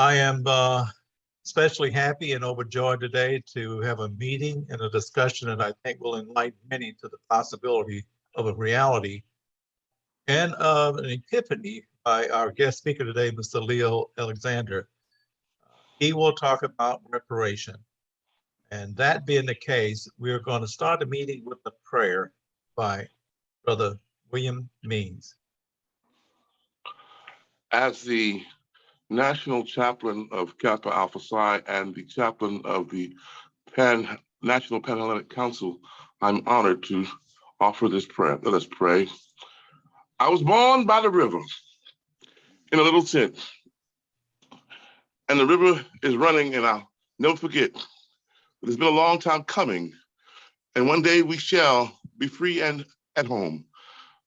I am especially happy and overjoyed today to have a meeting and a discussion that I think will enlighten many to the possibility of a reality and of an epiphany by our guest speaker today, Mr. Leo Alexander. He will talk about reparation. And that being the case, we're going to start the meeting with a prayer by Brother William Means. As the National Chaplain of Kappa Alpha Psi and the Chaplain of the National Pan-Hellenic Council, I'm honored to offer this prayer. Let us pray. I was born by the river in a little tent, and the river is running, and I'll never forget. But it's been a long time coming, and one day we shall be free and at home.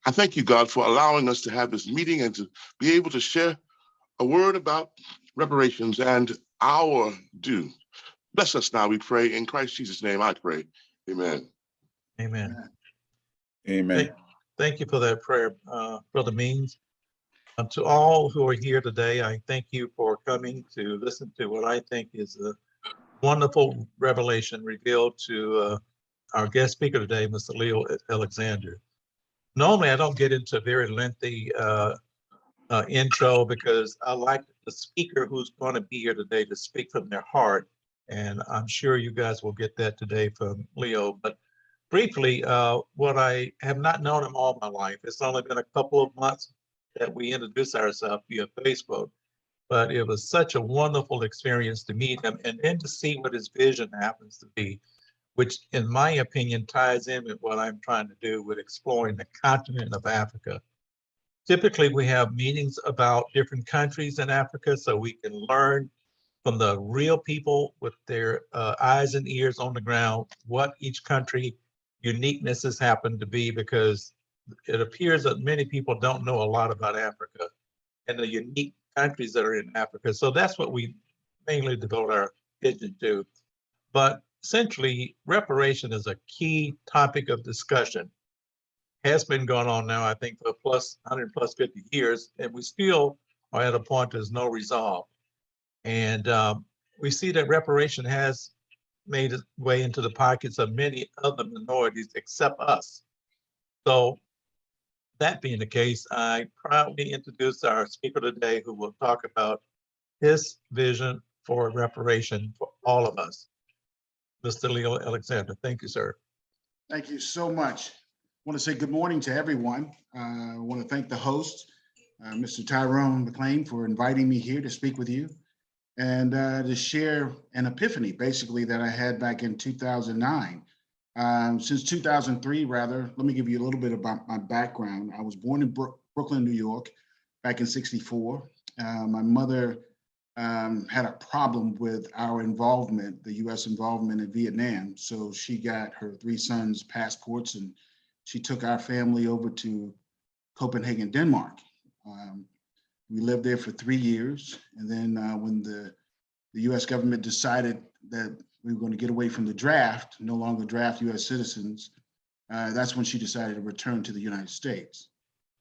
I thank you, God, for allowing us to have this meeting and to be able to share a word about reparations and our due. Bless us now, we pray. In Christ Jesus' name, I pray. Amen. Amen. Amen. Thank you for that prayer, Brother Means. To all who are here today, I thank you for coming to listen to what I think is a wonderful revelation revealed to our guest speaker today, Mr. Leo Alexander. Normally, I don't get into a very lengthy intro because I like the speaker who's going to be here today to speak from their heart. And I'm sure you guys will get that today from Leo. But briefly, what I have not known him all my life, it's only been a couple of months that we introduced ourselves via Facebook. But it was such a wonderful experience to meet him and then to see what his vision happens to be, which in my opinion ties in with what I'm trying to do with exploring the continent of Africa. Typically, we have meetings about different countries in Africa so we can learn from the real people with their eyes and ears on the ground what each country uniquenesses happen to be, because it appears that many people don't know a lot about Africa and the unique countries that are in Africa. So that's what we mainly devote our attention to. But essentially, reparation is a key topic of discussion. Has been going on now, I think, for 150 years, and we still are at a point there's no resolve. And we see that reparation has made its way into the pockets of many other minorities except us. So that being the case, I proudly introduce our speaker today who will talk about his vision for reparation for all of us. Mr. Leo Alexander. Thank you, sir. Thank you so much. I want to say good morning to everyone. I want to thank the host, Mr. Tyrone McLean, for inviting me here to speak with you and to share an epiphany, basically, that I had back in 2009. Since 2003, rather, let me give you a little bit about my background. I was born in Brooklyn, New York, back in '64. My mother had a problem with our involvement, the U.S. involvement in Vietnam. So she got her 3 sons' passports and she took our family over to Copenhagen, Denmark. We lived there for 3 years. And then when the U.S. government decided that we were going to get away from the draft, no longer draft U.S. citizens, that's when she decided to return to the United States.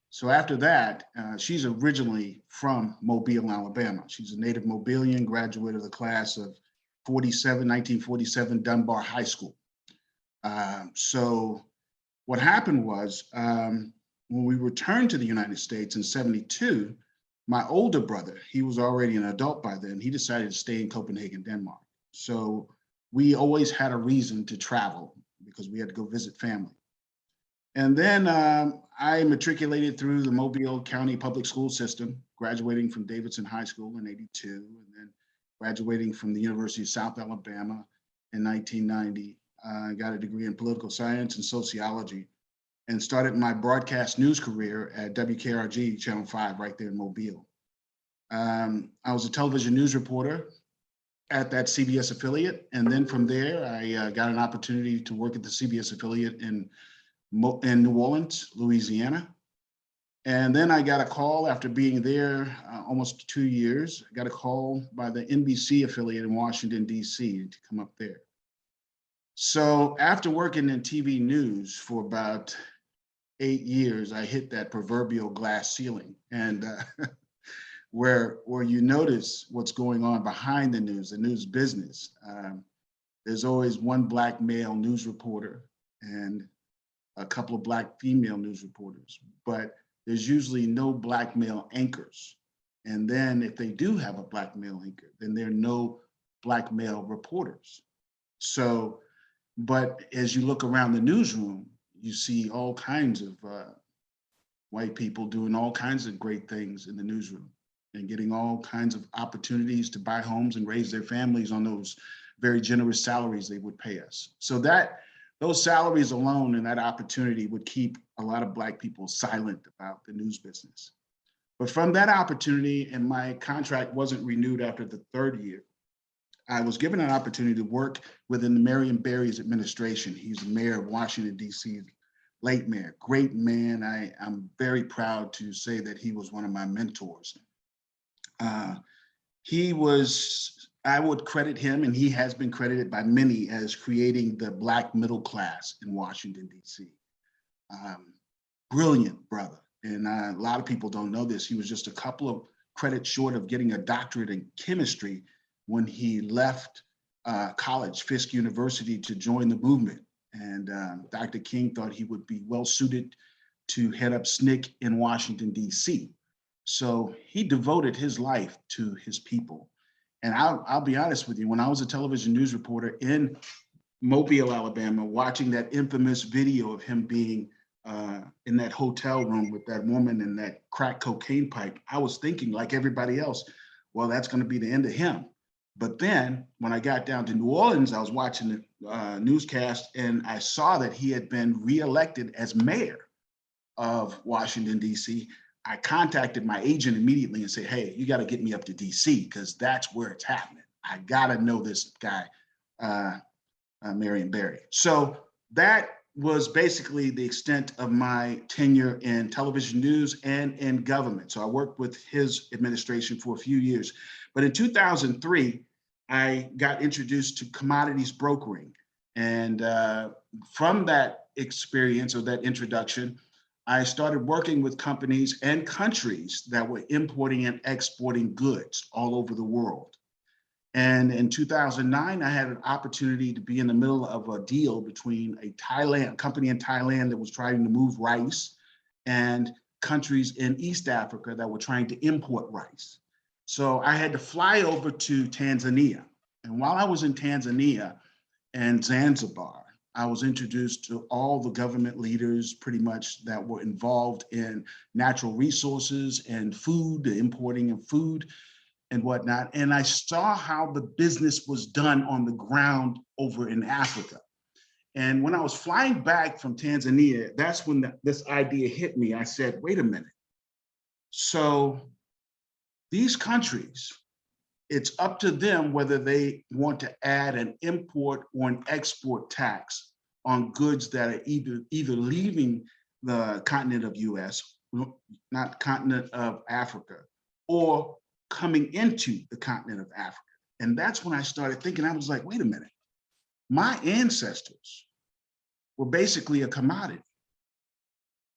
So after that, she's originally from Mobile, Alabama. She's a native Mobilian, graduate of the class of 1947 Dunbar High School. So what happened was when we returned to the United States in '72, my older brother, he was already an adult by then, he decided to stay in Copenhagen, Denmark. So we always had a reason to travel because we had to go visit family. And then I matriculated through the Mobile County Public School System, graduating from Davidson High School in '82, and then graduating from the University of South Alabama in 1990. I got a degree in political science and sociology and started my broadcast news career at WKRG Channel 5 right there in Mobile. I was a television news reporter at that CBS affiliate. And then from there, I got an opportunity to work at the CBS affiliate in New Orleans, Louisiana. And then I got a call after being there almost 2 years. I got a call by the NBC affiliate in Washington, DC to come up there. So after working in TV news for about 8 years, I hit that proverbial glass ceiling. And where you notice what's going on behind the news business. There's always one Black male news reporter and a couple of Black female news reporters, but there's usually no Black male anchors. And then if they do have a Black male anchor, then there are no Black male reporters. So, but as you look around the newsroom, you see all kinds of white people doing all kinds of great things in the newsroom and getting all kinds of opportunities to buy homes and raise their families on those very generous salaries they would pay us. So those salaries alone and that opportunity would keep a lot of Black people silent about the news business. But from that opportunity, and my contract wasn't renewed after the third year, I was given an opportunity to work within the Marion Barry's administration. He's the mayor of Washington, D.C., late mayor, great man. I'm very proud to say that he was one of my mentors. I would credit him, and he has been credited by many as creating the Black middle class in Washington, D.C. Brilliant brother. And a lot of people don't know this. He was just a couple of credits short of getting a doctorate in chemistry when he left college, Fisk University, to join the movement. And Dr. King thought he would be well suited to head up SNCC in Washington, D.C. So he devoted his life to his people. And I'll be honest with you, when I was a television news reporter in Mobile, Alabama, watching that infamous video of him being in that hotel room with that woman and that crack cocaine pipe, I was thinking, like everybody else, well, that's going to be the end of him. But then when I got down to New Orleans, I was watching the newscast and I saw that he had been reelected as mayor of Washington, D.C. I contacted my agent immediately and said, hey, you got to get me up to DC because that's where it's happening. I got to know this guy, Marion Barry. So that was basically the extent of my tenure in television news and in government. So I worked with his administration for a few years. But in 2003, I got introduced to commodities brokering. And from that experience or that introduction, I started working with companies and countries that were importing and exporting goods all over the world. And in 2009, I had an opportunity to be in the middle of a deal between a company in Thailand that was trying to move rice and countries in East Africa that were trying to import rice. So I had to fly over to Tanzania. And while I was in Tanzania and Zanzibar, I was introduced to all the government leaders pretty much that were involved in natural resources and food, the importing of food and whatnot. And I saw how the business was done on the ground over in Africa. And when I was flying back from Tanzania, that's when this idea hit me. I said, wait a minute. So these countries, it's up to them whether they want to add an import or an export tax on goods that are either leaving the continent of US, not continent of Africa, or coming into the continent of Africa. And that's when I started thinking, I was like, wait a minute, my ancestors were basically a commodity,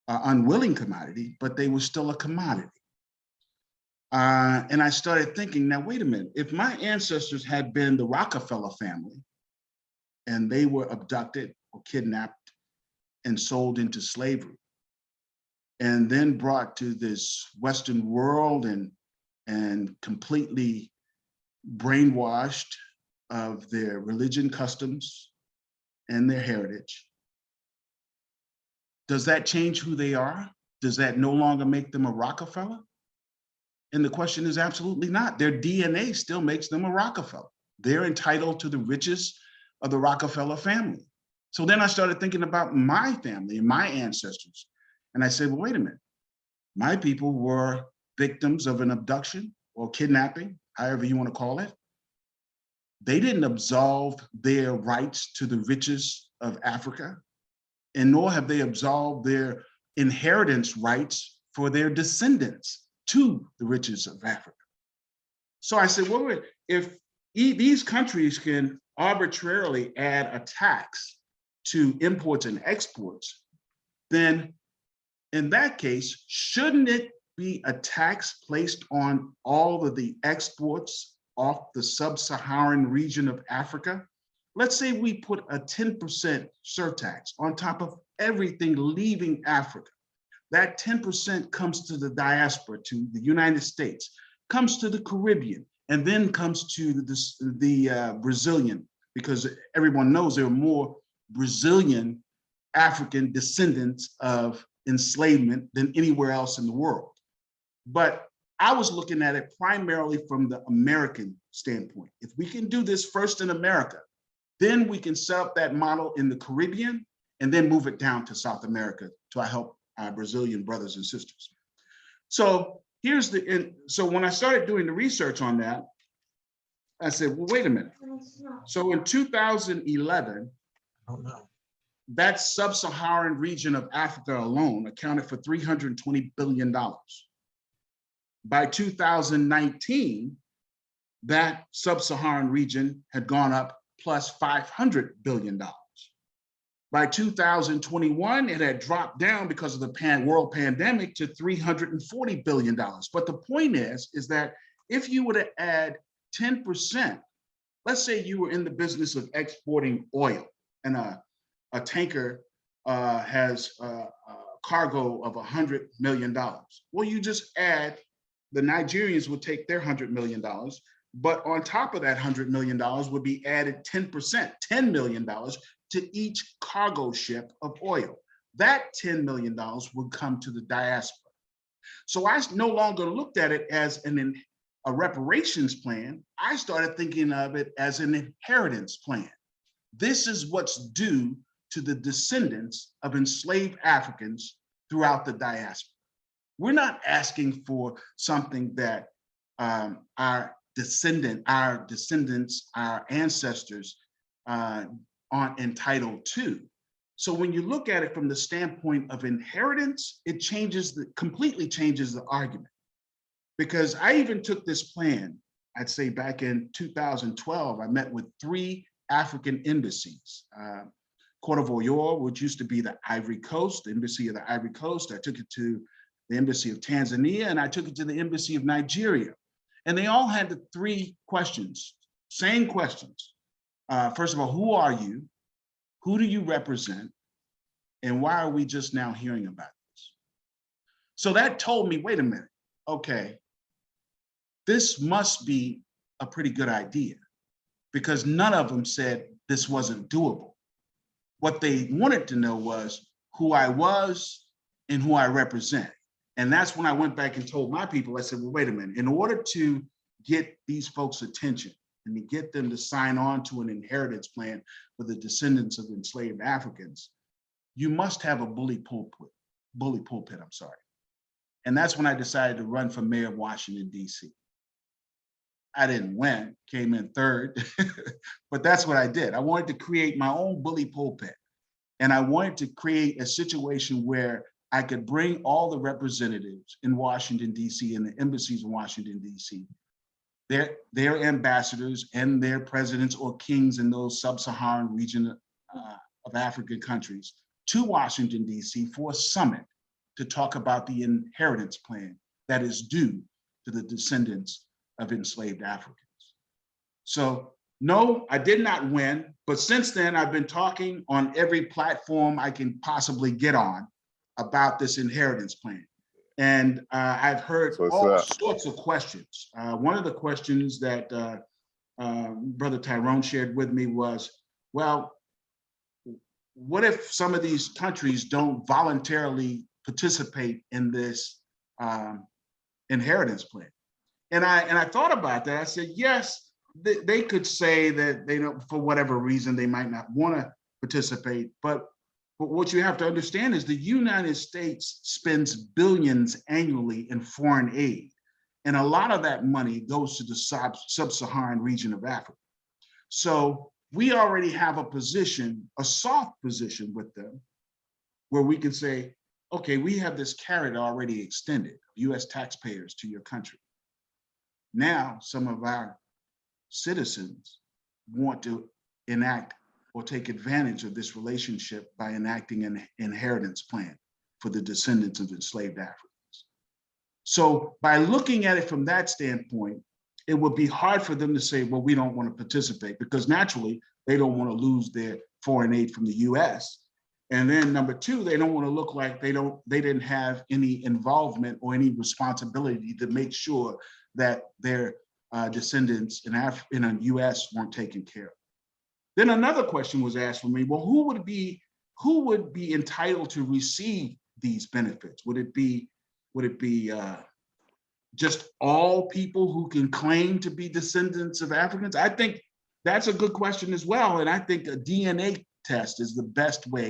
an unwilling commodity, but they were still a commodity. And I started thinking, now, wait a minute, if my ancestors had been the Rockefeller family and they were abducted or kidnapped and sold into slavery and then brought to this Western world and completely brainwashed of their religion, customs, and their heritage, does that change who they are? Does that no longer make them a Rockefeller? And the question is absolutely not. Their DNA still makes them a Rockefeller. They're entitled to the riches of the Rockefeller family. So then I started thinking about my family and my ancestors. And I said, well, wait a minute. My people were victims of an abduction or kidnapping, however you want to call it. They didn't absolve their rights to the riches of Africa, and nor have they absolved their inheritance rights for their descendants to the riches of Africa. So I said, well, if these countries can arbitrarily add a tax to imports and exports, then in that case, shouldn't it be a tax placed on all of the exports off the sub-Saharan region of Africa? Let's say we put a 10% surtax on top of everything leaving Africa. That 10% comes to the diaspora, to the United States, comes to the Caribbean, and then comes to the Brazilian, because everyone knows there are more Brazilian African descendants of enslavement than anywhere else in the world. But I was looking at it primarily from the American standpoint. If we can do this first in America, then we can set up that model in the Caribbean and then move it down to South America to help our Brazilian brothers and sisters. So so when I started doing the research on that, I said, well, wait a minute. So in 2011, Oh, no. that sub-Saharan region of Africa alone accounted for $320 billion. By 2019, that sub-Saharan region had gone up plus $500 billion. By 2021, it had dropped down because of the world pandemic to $340 billion. But the point is that if you were to add 10%, let's say you were in the business of exporting oil and a tanker has a cargo of $100 million. Well, you just add, the Nigerians would take their $100 million, but on top of that $100 million would be added 10%, $10 million to each cargo ship of oil. That $10 million would come to the diaspora. So I no longer looked at it as a reparations plan. I started thinking of it as an inheritance plan. This is what's due to the descendants of enslaved Africans throughout the diaspora. We're not asking for something that our descendants, our ancestors aren't entitled to. So when you look at it from the standpoint of inheritance, it completely changes the argument. Because I even took this plan, I'd say back in 2012, I met with 3 African embassies. Cote d'Ivoire, which used to be the Ivory Coast, the Embassy of the Ivory Coast. I took it to the Embassy of Tanzania, and I took it to the Embassy of Nigeria. And they all had the 3 questions, same questions. First of all, who are you? Who do you represent? And why are we just now hearing about this? So that told me, wait a minute, okay, this must be a pretty good idea, because none of them said this wasn't doable. What they wanted to know was who I was and who I represent. And that's when I went back and told my people, I said, well, wait a minute, in order to get these folks' attention and to get them to sign on to an inheritance plan for the descendants of enslaved Africans, you must have a bully pulpit, I'm sorry. And that's when I decided to run for mayor of Washington, D.C. I didn't win, came in 3rd, but that's what I did. I wanted to create my own bully pulpit. And I wanted to create a situation where I could bring all the representatives in Washington, D.C. and the embassies in Washington, D.C., their ambassadors and their presidents or kings in those sub-Saharan region of African countries to Washington, D.C. for a summit to talk about the inheritance plan that is due to the descendants of enslaved Africans. So no, I did not win, but since then I've been talking on every platform I can possibly get on about this inheritance plan. And I've heard all sorts of questions. One of the questions that Brother Tyrone shared with me was, well, what if some of these countries don't voluntarily participate in this inheritance plan? And I thought about that. I said, yes, they could say that they don't, for whatever reason, they might not want to participate. But what you have to understand is the United States spends billions annually in foreign aid. And a lot of that money goes to the sub-Saharan region of Africa. So we already have a position, a soft position with them, where we can say, okay, we have this carrot already extended, US taxpayers to your country. Now, some of our citizens want to enact or take advantage of this relationship by enacting an inheritance plan for the descendants of enslaved Africans. So by looking at it from that standpoint, it would be hard for them to say, well, we don't want to participate, because naturally they don't want to lose their foreign aid from the US. And then number two, they don't want to look like they didn't have any involvement or any responsibility to make sure that their descendants in the US weren't taken care of. Then another question was asked for me, well, who would be entitled to receive these benefits? Would it be just all people who can claim to be descendants of Africans? I think that's a good question as well. And I think a DNA test is the best way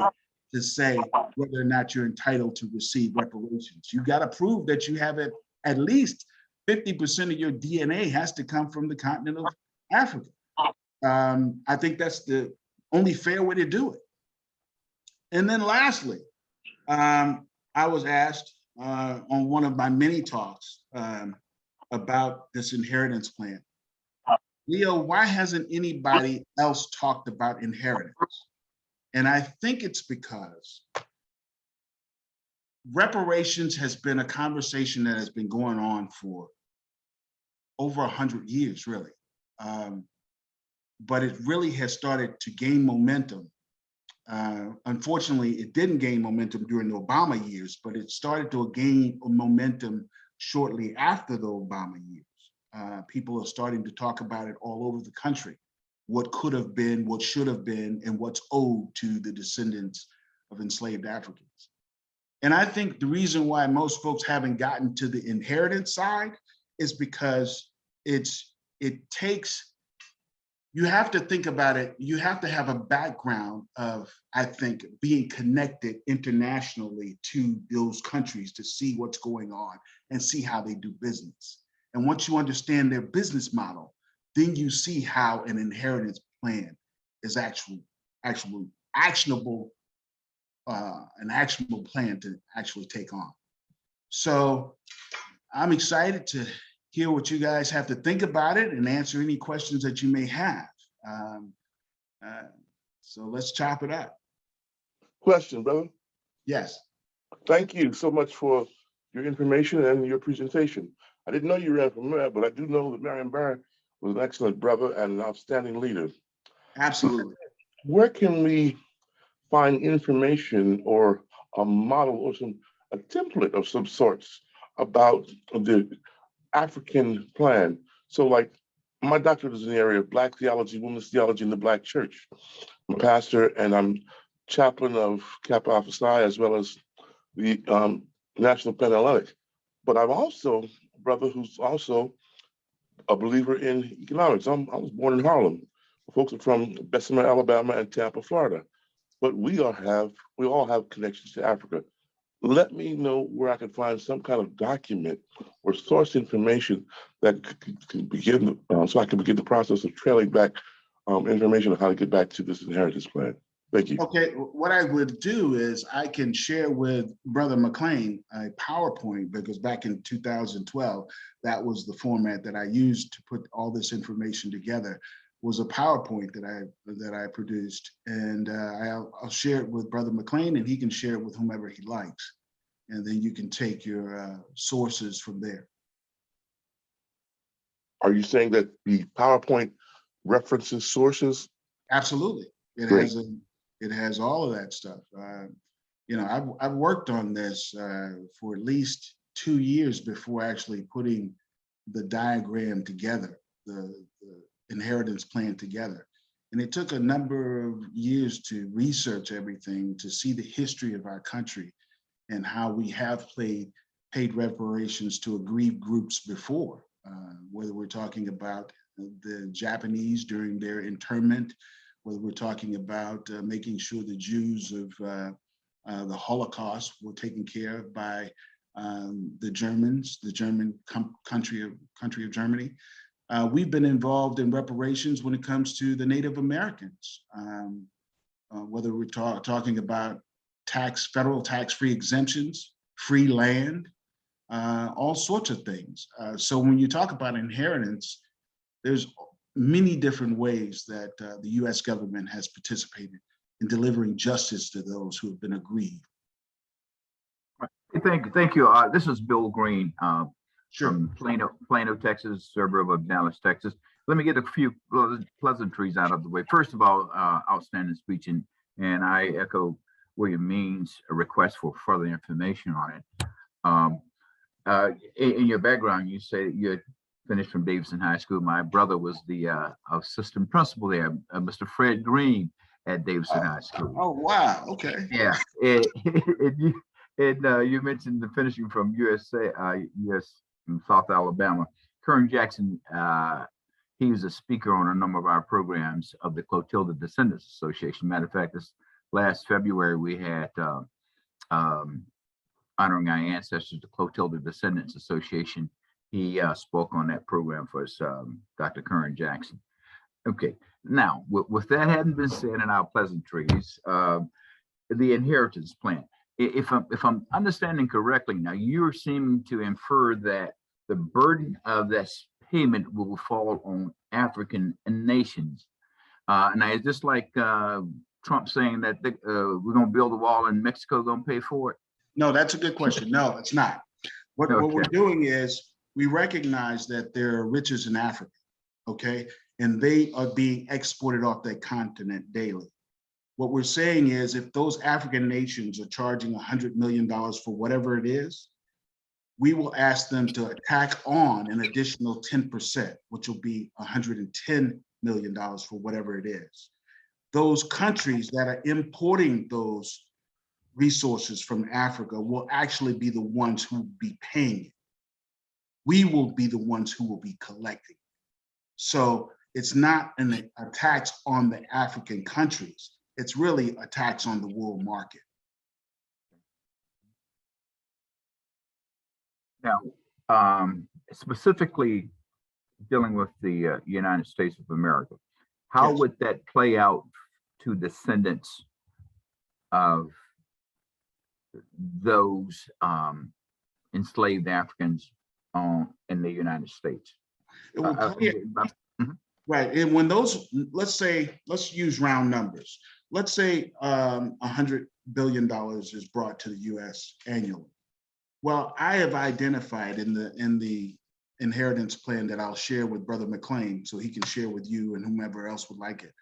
to say whether or not you're entitled to receive reparations. You got to prove that you have it, at least 50% of your DNA has to come from the continent of Africa. I think that's the only fair way to do it. And then lastly, I was asked on one of my many talks about this inheritance plan. Leo, why hasn't anybody else talked about inheritance? And I think it's because reparations has been a conversation that has been going on for over 100 years, really. But it really has started to gain momentum. Unfortunately, it didn't gain momentum during the Obama years, but it started to gain momentum shortly after the Obama years. People are starting to talk about it all over the country. What could have been, what should have been, and what's owed to the descendants of enslaved Africans. And I think the reason why most folks haven't gotten to the inheritance side is because you have to think about it. You have to have a background of, I think, being connected internationally to those countries to see what's going on and see how they do business. And once you understand their business model, then you see how an inheritance plan is an actionable plan to actually take on. So I'm excited to hear what you guys have to think about it and answer any questions that you may have. So let's chop it up. Question, brother. Yes. Thank you so much for your information and your presentation. I didn't know you ran for mayor, but I do know that Marion Barron was an excellent brother and an outstanding leader. Absolutely. Where can we find information or a model or a template of some sorts about the African plan? So like my doctorate is in the area of Black theology, women's theology in the Black church. I'm a pastor and I'm chaplain of Kappa Alpha Psi as well as the National Pan-Hellenic. But I'm also a brother who's also a believer in economics. I was born in Harlem. Folks are from Bessemer, Alabama and Tampa, Florida. But we all have connections to Africa. Let me know where I can find some kind of document or source information that can begin, so I can begin the process of trailing back information on how to get back to this inheritance plan. Thank you. Okay, what I would do is I can share with Brother McLean a PowerPoint, because back in 2012, that was the format that I used to put all this information together, was a PowerPoint that I produced. And I'll share it with Brother McLean and he can share it with whomever he likes. And then you can take your sources from there. Are you saying that the PowerPoint references sources? Absolutely. It has all of that stuff. You know, I've worked on this for at least 2 years before actually putting the diagram together, the inheritance plan together. And it took a number of years to research everything, to see the history of our country and how we have paid reparations to aggrieved groups before, whether we're talking about the Japanese during their internment, whether we're talking about making sure the Jews of the Holocaust were taken care of by the Germans, the German country of Germany. We've been involved in reparations when it comes to the Native Americans, whether we're talking about federal tax-free exemptions, free land, all sorts of things. So when you talk about inheritance, there's many different ways that the US government has participated in delivering justice to those who have been aggrieved. thank you. This is Bill Green Sure. from Plano, Texas, suburb of Dallas, Texas. Let me get a few pleasantries out of the way. First of all, outstanding speech, and I echo William Means' request for further information on it. In your background, you say you finished from Davidson High School. My brother was the assistant principal there, Mr. Fred Green at Davidson High School. Oh, wow. Okay. Yeah. You mentioned the finishing from US in South Alabama. Kern Jackson, he was a speaker on a number of our programs of the Clotilda Descendants Association. Matter of fact, this last February, we had honoring our ancestors, the Clotilda Descendants Association. He spoke on that program for us, Dr. Kern Jackson. Okay, now with that having been said in our pleasantries, the inheritance plan. If I'm understanding correctly, now you're seeming to infer that the burden of this payment will fall on African nations. Now, is this like Trump saying that we're going to build a wall and Mexico going to pay for it? No, that's a good question. No, it's not. What we're doing is we recognize that there are riches in Africa, okay? And they are being exported off that continent daily. What we're saying is if those African nations are charging $100 million for whatever it is, we will ask them to tack on an additional 10%, which will be $110 million for whatever it is. Those countries that are importing those resources from Africa will actually be the ones who will be paying it. We will be the ones who will be collecting. So it's not a tax on the African countries. It's really a tax on the world market. Now, specifically dealing with the United States of America, how Yes. would that play out to descendants of those enslaved Africans in the United States? It will play right. And when those, let's use round numbers. Let's say $100 billion is brought to the US annually. Well, I have identified in the inheritance plan that I'll share with Brother McLean so he can share with you and whomever else would like it.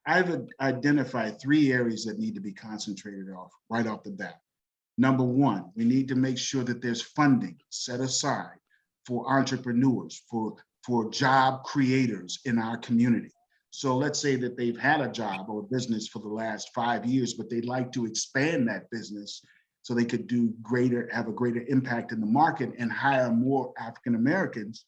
I've identified 3 areas that need to be concentrated right off the bat. Number 1, we need to make sure that there's funding set aside for entrepreneurs, for job creators in our community. So let's say that they've had a job or a business for the last 5 years, but they'd like to expand that business so they could have a greater impact in the market and hire more African Americans.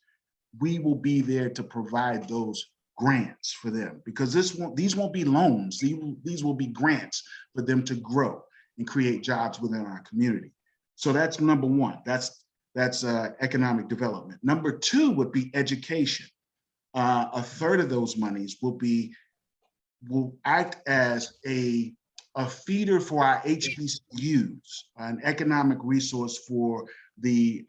We will be there to provide those grants for them because these won't be loans. These will be grants for them to grow and create jobs within our community. So that's number 1. That's economic development. Number 2 would be education. A third of those monies will act as a feeder for our HBCUs, an economic resource for the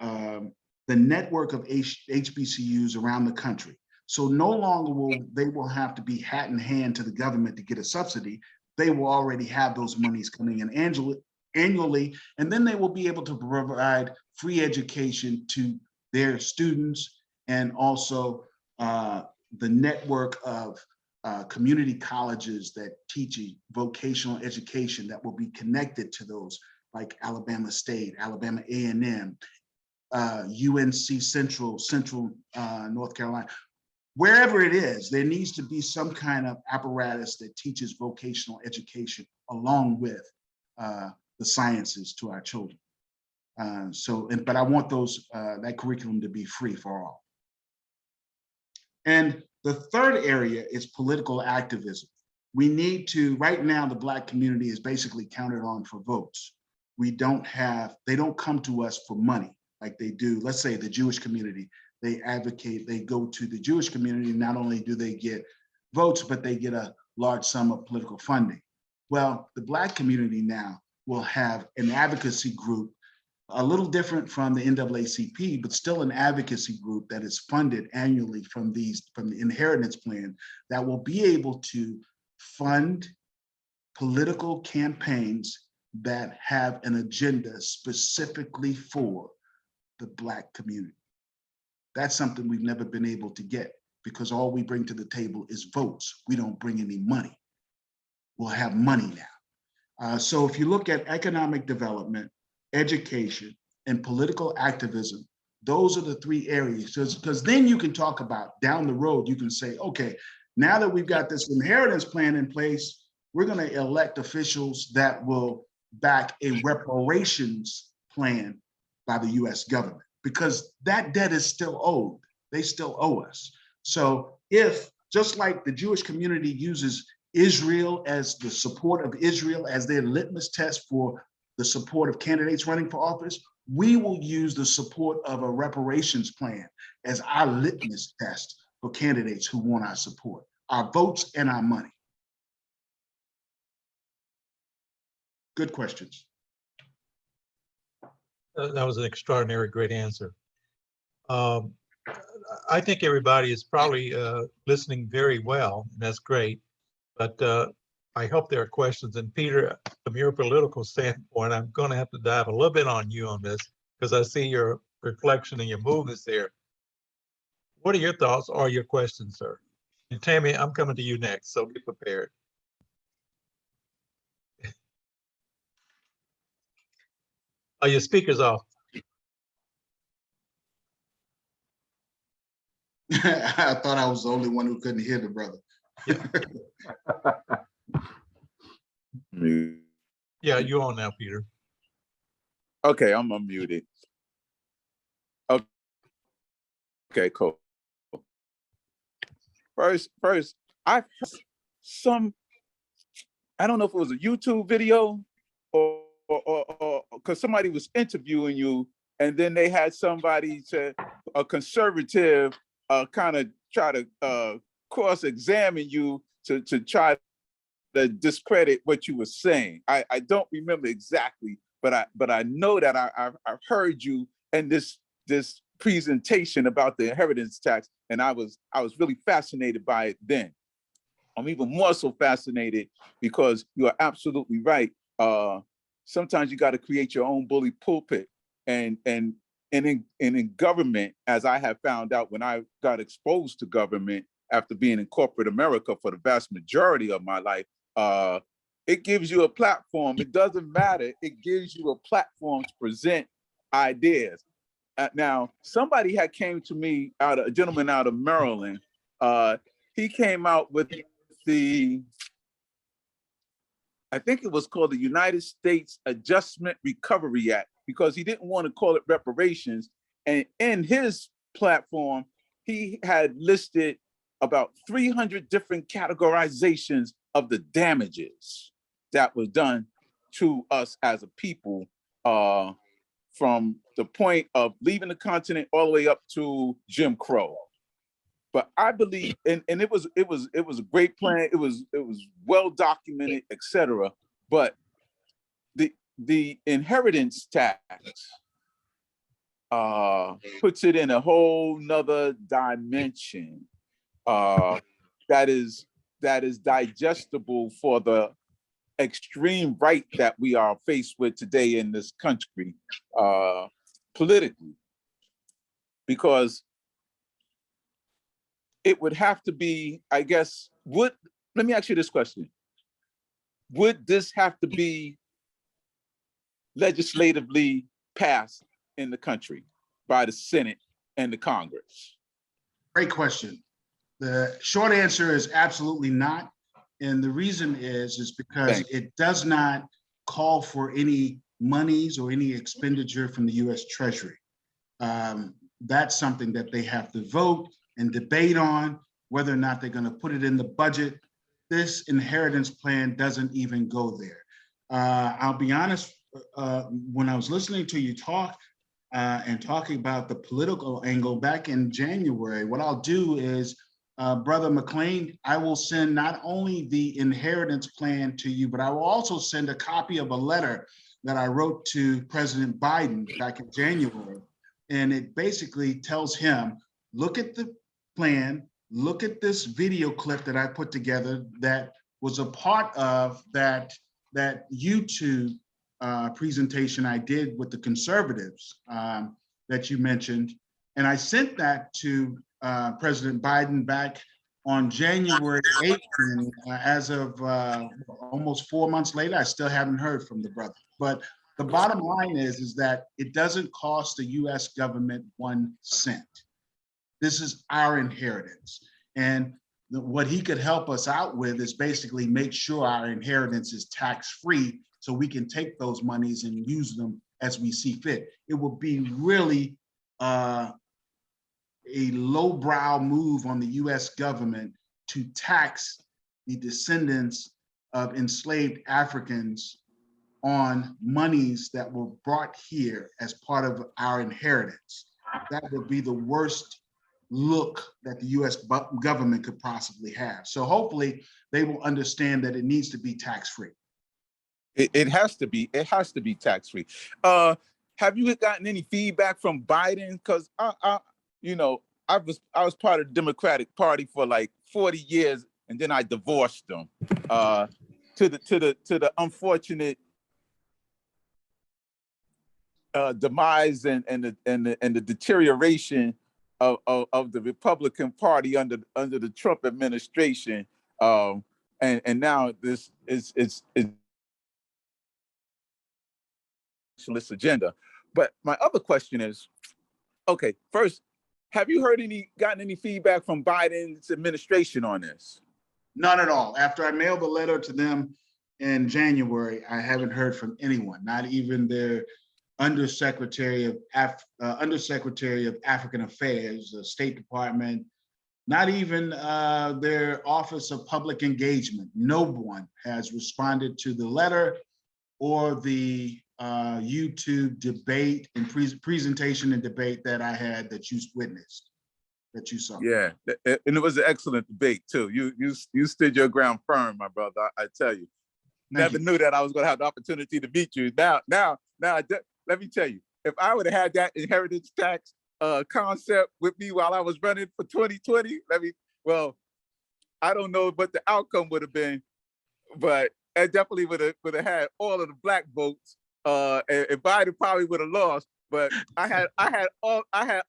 network of HBCUs around the country. So no longer will they have to be hat in hand to the government to get a subsidy. They will already have those monies coming in annually, and then they will be able to provide free education to their students and also the network of community colleges that teach vocational education that will be connected to those like Alabama State, Alabama A&M, UNC Central North Carolina. Wherever it is, there needs to be some kind of apparatus that teaches vocational education along with the sciences to our children. But I want that curriculum to be free for all. And the third area is political activism. We need to, right now, the Black community is basically counted on for votes. They don't come to us for money like they do. Let's say the Jewish community, they go to the Jewish community. Not only do they get votes, but they get a large sum of political funding. Well, the Black community now will have an advocacy group, a little different from the NAACP, but still an advocacy group that is funded annually from the inheritance plan that will be able to fund political campaigns that have an agenda specifically for the Black community. That's something we've never been able to get, because all we bring to the table is votes. We don't bring any money. We'll have money now. So if you look at economic development, education, and political activism, those are the three areas, because then you can talk about down the road, you can say, okay, now that we've got this inheritance plan in place, we're going to elect officials that will back a reparations plan by the US government, because that debt is still owed. They still owe us. So if, just like the Jewish community uses Israel as the support of Israel as their litmus test for the support of candidates running for office, we will use the support of a reparations plan as our litmus test for candidates who want our support, our votes and our money. Good questions. That was an extraordinary, great answer. I think everybody is probably listening very well, and that's great. But I hope there are questions. And Peter, from your political standpoint, I'm going to have to dive a little bit on you on this, because I see your reflection and your movements there. What are your thoughts or your questions, sir? And Tammy, I'm coming to you next, so get prepared. Oh, your speaker's off. I thought I was the only one who couldn't hear the brother. Yeah, you're on now, Peter. Okay, I'm unmuted. Okay, cool. First, I don't know if it was a YouTube video or because somebody was interviewing you, and then they had somebody a conservative kind of try to cross-examine you to try to discredit what you were saying. I don't remember exactly, but I know that I've heard you in this presentation about the inheritance tax, and I was really fascinated by it then. I'm even more so fascinated because you are absolutely right. Sometimes you got to create your own bully pulpit, and in government, as I have found out when I got exposed to government after being in corporate America for the vast majority of my life, it gives you a platform. It doesn't matter. It gives you a platform to present ideas. Now, somebody had came to me, a gentleman out of Maryland. He came out with I think it was called the United States Adjustment Recovery Act, because he didn't want to call it reparations. And in his platform, he had listed about 300 different categorizations of the damages that was done to us as a people, from the point of leaving the continent all the way up to Jim Crow. But I believe, and it was a great plan. It was well documented, etc. But the inheritance tax puts it in a whole nother dimension that is digestible for the extreme right that we are faced with today in this country, politically, because it would have to be, I guess, let me ask you this question. Would this have to be legislatively passed in the country by the Senate and the Congress? Great question. The short answer is absolutely not. And the reason is because it does not call for any monies or any expenditure from the US Treasury. That's something that they have to vote and debate on, whether or not they're going to put it in the budget. This inheritance plan doesn't even go there. I'll be honest, when I was listening to you talk and talking about the political angle back in January, what I'll do is, Brother McLean, I will send not only the inheritance plan to you, but I will also send a copy of a letter that I wrote to President Biden back in January. And it basically tells him, look at the plan, look at this video clip that I put together that was a part of that YouTube presentation I did with the conservatives that you mentioned. And I sent that to President Biden back on January 8th. And as of almost 4 months later, I still haven't heard from the brother. But the bottom line is that it doesn't cost the US government 1 cent. This is our inheritance. And what he could help us out with is basically make sure our inheritance is tax-free so we can take those monies and use them as we see fit. It would be really a lowbrow move on the US government to tax the descendants of enslaved Africans on monies that were brought here as part of our inheritance. That would be the worst look that the US government could possibly have. So hopefully they will understand that it needs to be tax-free. It has to be tax-free. Have you gotten any feedback from Biden? Because I was part of the Democratic Party for like 40 years, and then I divorced them to the unfortunate demise and the deterioration of the Republican Party under the Trump administration, and now this is agenda. But my other question is, okay, first, have you gotten any feedback from Biden's administration on this? None at all. After I mailed the letter to them in January, I haven't heard from anyone, not even their Undersecretary of African Affairs, the State Department, not even their Office of Public Engagement. No one has responded to the letter or the YouTube debate and presentation and debate that I had that you witnessed, that you saw. Yeah, and it was an excellent debate too. You stood your ground firm, my brother. I tell you, never knew that I was going to have the opportunity to meet you. Now, let me tell you, if I would have had that inheritance tax concept with me while I was running for 2020, I don't know what the outcome would have been, but I definitely would have had all of the black votes. And Biden probably would have lost, but I had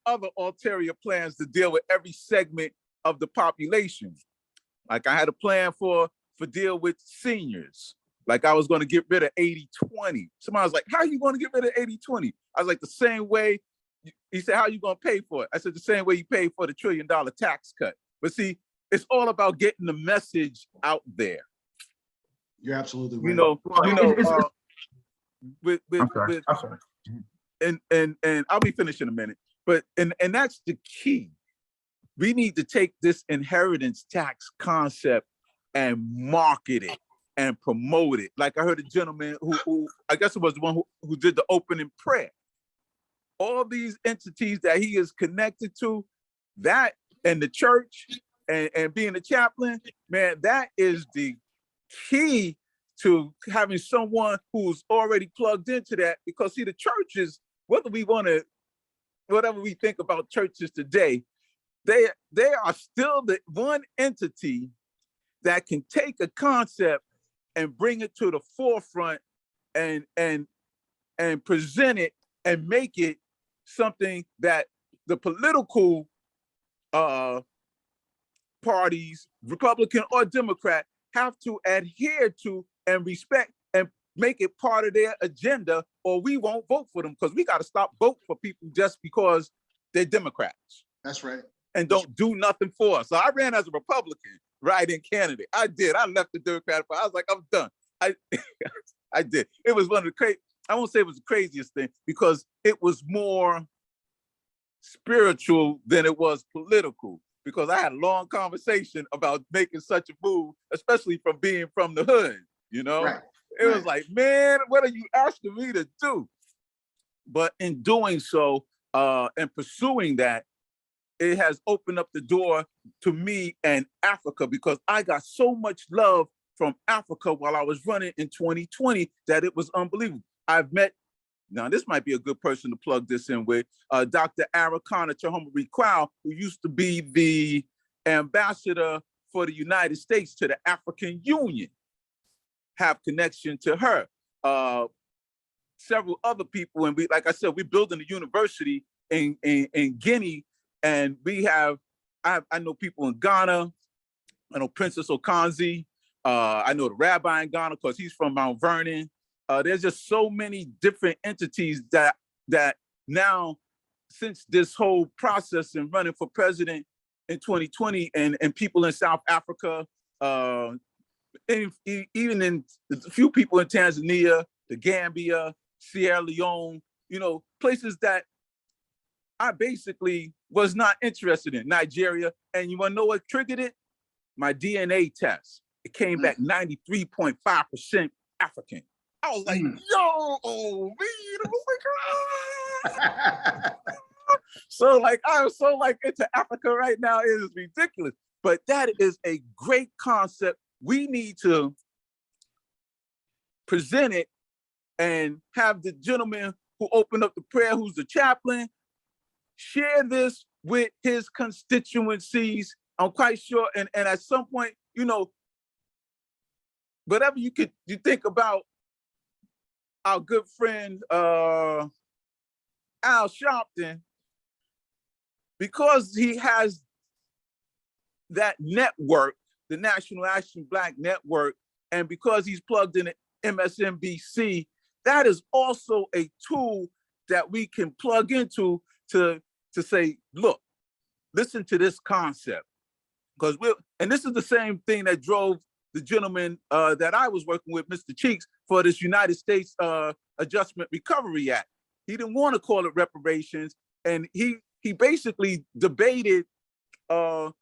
other ulterior plans to deal with every segment of the population. Like I had a plan for deal with seniors. Like I was going to get rid of 80-20. Somebody was like, how are you going to get rid of 80-20? I was like, the same way. He said, how are you going to pay for it? I said, the same way you pay for the $1 trillion tax cut. But see, it's all about getting the message out there. You're absolutely right. I'm sorry. And I'll be finished in a minute. But and that's the key. We need to take this inheritance tax concept and market it and promote it. Like I heard a gentleman who I guess it was the one who did the opening prayer. All these entities that he is connected to, that and the church and being a chaplain, man, that is the key to having someone who's already plugged into that. Because see, the churches, whether we want to, whatever we think about churches today, they are still the one entity that can take a concept and bring it to the forefront and present it and make it something that the political parties, Republican or Democrat, have to adhere to and respect and make it part of their agenda, or we won't vote for them, because we got to stop voting for people just because they're Democrats. That's right. And don't do nothing for us. So I ran as a Republican, write-in candidate. I did. I left the Democratic Party. I was like, I'm done. I did. It was one of the I won't say it was the craziest thing, because it was more spiritual than it was political, because I had a long conversation about making such a move, especially from being from the hood, you know? Right. It was like, man, what are you asking me to do? But in doing so and pursuing that, it has opened up the door to me and Africa, because I got so much love from Africa while I was running in 2020 that it was unbelievable. I've met, now this might be a good person to plug this in with, Dr. Arakana Chahoma-Rekwao, who used to be the ambassador for the United States to the African Union, have connection to her. several other people, and we, like I said, we're building a university in Guinea, and we have, I know people in Ghana. I know Princess Okanzi. I know the rabbi in Ghana because he's from Mount Vernon. There's just so many different entities that now, since this whole process and running for president in 2020, and people in South Africa, and even in a few people in Tanzania, the Gambia, Sierra Leone, you know, places that I basically was not interested in, Nigeria. And you want to know what triggered it? My DNA test. It came back 93.5% African. I was like, yo, man, oh my God. So like, I'm so like into Africa right now, it is ridiculous. But that is a great concept. We need to present it and have the gentleman who opened up the prayer, who's the chaplain, share this with his constituencies. I'm quite sure, and at some point, you know, whatever you think about our good friend Al Sharpton, because he has that network, the National Action Black Network, and because he's plugged in at MSNBC, that is also a tool that we can plug into to say, look, listen to this concept. Because and this is the same thing that drove the gentleman that I was working with, Mr. Cheeks, for this United States Adjustment Recovery Act. He didn't want to call it reparations, and he basically debated to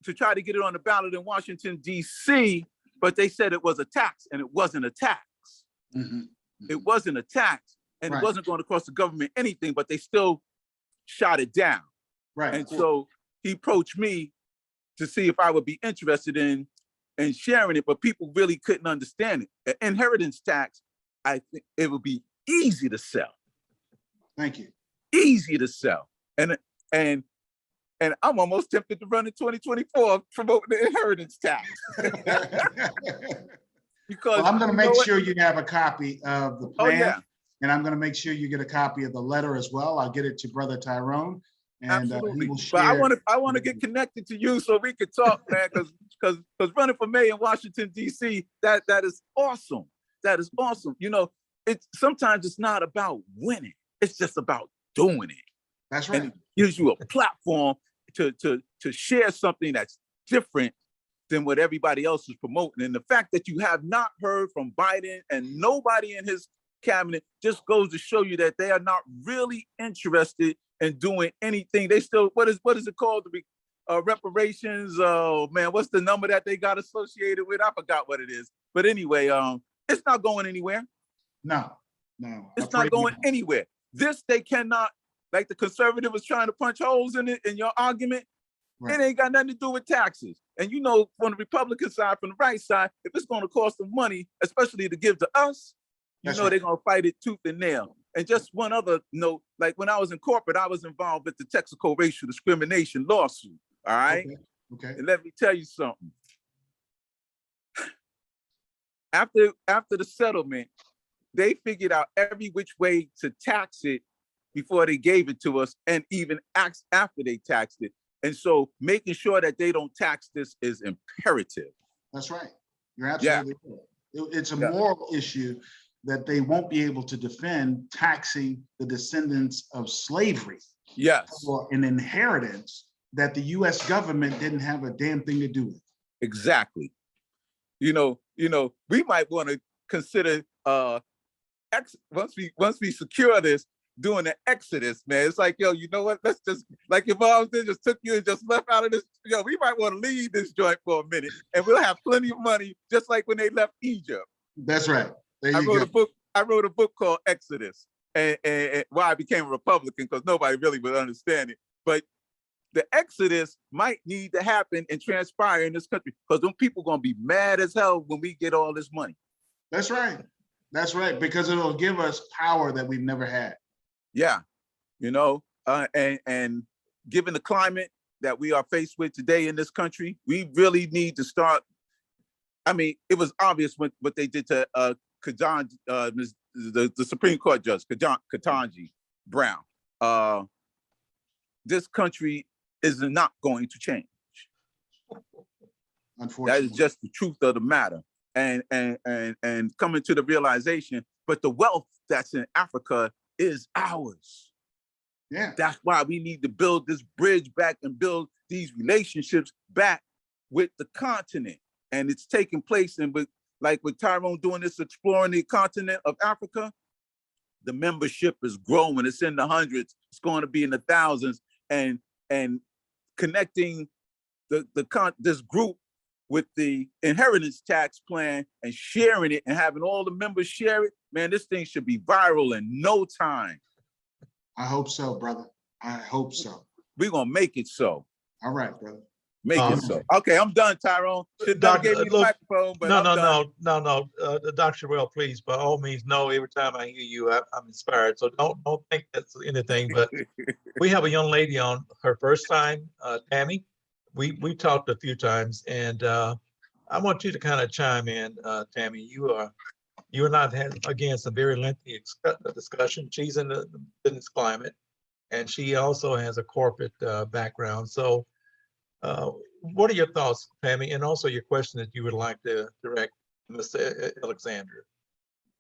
try to get it on the ballot in Washington, D.C., but they said it was a tax, and it wasn't a tax. It wasn't a tax, and it wasn't going to cost the government anything, but they still shot it down. And so he approached me to see if I would be interested in sharing it, but people really couldn't understand it. An inheritance tax, I think it would be easy to sell. Thank you. Easy to sell. And I'm almost tempted to run in 2024 promoting the inheritance tax. Because well, I'm going to make sure you have a copy of the plan. Oh, yeah. And I'm going to make sure you get a copy of the letter as well. I'll get it to Brother Tyrone. And absolutely. He will share. But I want to get connected to you so we could talk, man, because running for mayor in Washington, D.C., that is awesome. That is awesome. You know, sometimes it's not about winning. It's just about doing it. That's right. And it gives you a platform to share something that's different than what everybody else is promoting. And the fact that you have not heard from Biden and nobody in his cabinet just goes to show you that they are not really interested in doing anything. They still, what is it called? Reparations. Oh man, what's the number that they got associated with? I forgot what it is. But anyway, it's not going anywhere. No. It's not going anywhere. This, they cannot, like the conservative was trying to punch holes in it in your argument. It ain't got nothing to do with taxes. And you know, from the Republican side, from the right side, if it's going to cost them money, especially to give to us, they're going to fight it tooth and nail. And just one other note, like when I was in corporate, I was involved with the Texaco racial discrimination lawsuit. All right. Okay. And let me tell you something. After the settlement, they figured out every which way to tax it before they gave it to us, and even after they taxed it. And so making sure that they don't tax this is imperative. That's right. You're absolutely right. It's a moral issue that they won't be able to defend taxing the descendants of slavery. Yes. For an inheritance that the US government didn't have a damn thing to do with. Exactly. You know, we might want to consider once we secure this, doing an exodus, man. It's like, yo, you know what? Let's just, like your mom did, just took you and just left out of this. Yo, we might want to leave this joint for a minute, and we'll have plenty of money, just like when they left Egypt. That's right. I wrote a book called Exodus, and why I became a Republican, because nobody really would understand it. But the Exodus might need to happen and transpire in this country, because them people are going to be mad as hell when we get all this money. That's right. That's right, because it'll give us power that we've never had. Yeah, you know, and given the climate that we are faced with today in this country, we really need to start. I mean, it was obvious what they did to Ms. the Supreme Court Judge, Ketanji Brown, this country is not going to change. That Unfortunately. is just the truth of the matter. And coming to the realization, but the wealth that's in Africa is ours. Yeah. That's why we need to build this bridge back and build these relationships back with the continent. And it's taking place, and with Tyrone doing this, exploring the continent of Africa, the membership is growing. It's in the hundreds. It's going to be in the thousands. And connecting this group with the inheritance tax plan and sharing it and having all the members share it, man, this thing should be viral in no time. I hope so, brother. I hope so. We're going to make it so. All right, brother. Make it so. Okay, I'm done, Tyrone. Should never gave me the microphone, but I'm done. No. Dr. Sherrill, please, by all means, no. Every time I hear you, I'm inspired. So don't think that's anything. But we have a young lady on her first time, Tammy. We talked a few times, and I want you to kind of chime in, Tammy. You and I have had, again, some very lengthy discussion. She's in the business climate, and she also has a corporate background. So what are your thoughts, Tammy, and also your question that you would like to direct Mr. Alexander?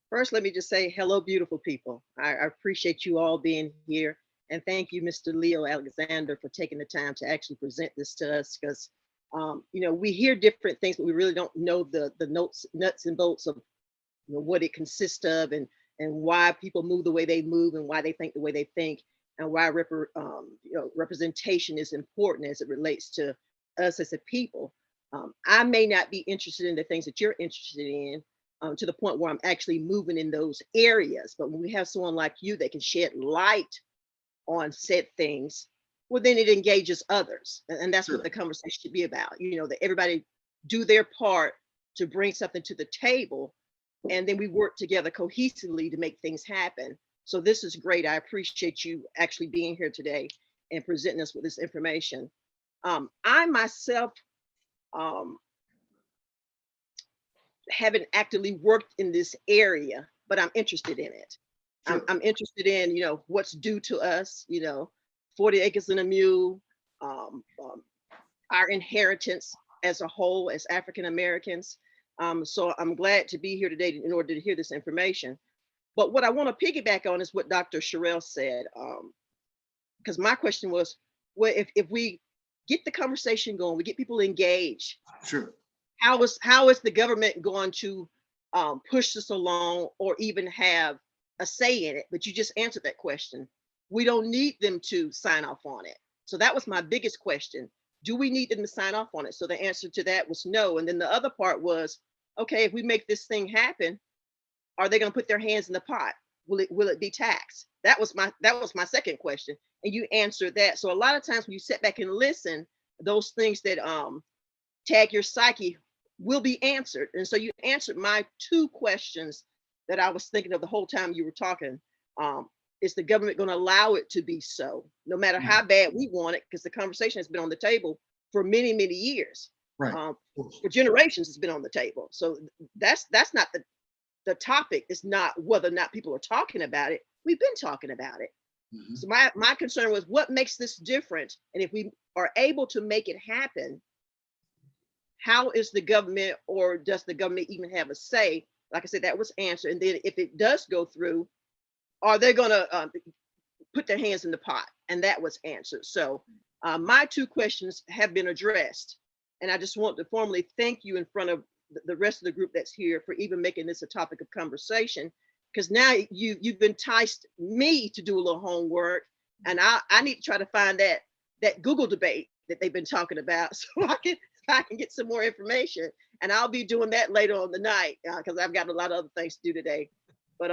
First, let me just say hello, beautiful people. I appreciate you all being here. And thank you, Mr. Leo Alexander, for taking the time to actually present this to us, because we hear different things, but we really don't know the nuts and bolts of what it consists of, and why people move the way they move, and why they think the way they think, and why representation is important as it relates to us as a people. I may not be interested in the things that you're interested in, to the point where I'm actually moving in those areas. But when we have someone like you that can shed light on said things, well, then it engages others. And that's what the conversation should be about. That everybody do their part to bring something to the table, and then we work together cohesively to make things happen. So this is great. I appreciate you actually being here today and presenting us with this information. I myself haven't actively worked in this area, but I'm interested in it. Sure. I'm interested in, what's due to us, 40 acres and a mule, our inheritance as a whole, as African Americans. So I'm glad to be here today in order to hear this information. But what I want to piggyback on is what Dr. Sherrill said, because my question was, well, if we get the conversation going, we get people engaged. Sure. How is the government going to push this along, or even have a say in it? But you just answered that question. We don't need them to sign off on it. So that was my biggest question. Do we need them to sign off on it? So the answer to that was no. And then the other part was, okay, if we make this thing happen, are they going to put their hands in the pot? Will it be taxed? That was my second question. And you answered that. So a lot of times when you sit back and listen, those things that tag your psyche will be answered. And so you answered my two questions that I was thinking of the whole time you were talking. Is the government going to allow it to be so, no matter how bad we want it? Because the conversation has been on the table for many, many years. Right. For generations, it's been on the table. So that's not the topic. Is not whether or not people are talking about it. We've been talking about it. Mm-hmm. So my concern was, what makes this different? And if we are able to make it happen, how is the government, or does the government even have a say? Like I said, that was answered. And then if it does go through, are they going to put their hands in the pot? And that was answered. So my two questions have been addressed. And I just want to formally thank you in front of the rest of the group that's here for even making this a topic of conversation. Because now you've enticed me to do a little homework. And I need to try to find that Google debate that they've been talking about, so I can get some more information. And I'll be doing that later on the night, because I've got a lot of other things to do today. But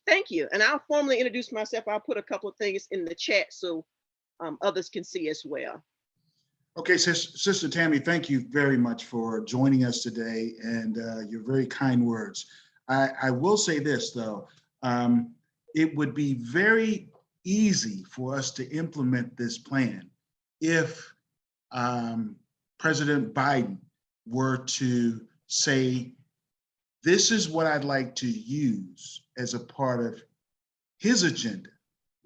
thank you. And I'll formally introduce myself. I'll put a couple of things in the chat so others can see as well. Okay, Sister Tammy, thank you very much for joining us today, and your very kind words. I will say this, though. It would be very easy for us to implement this plan if President Biden were to say, this is what I'd like to use as a part of his agenda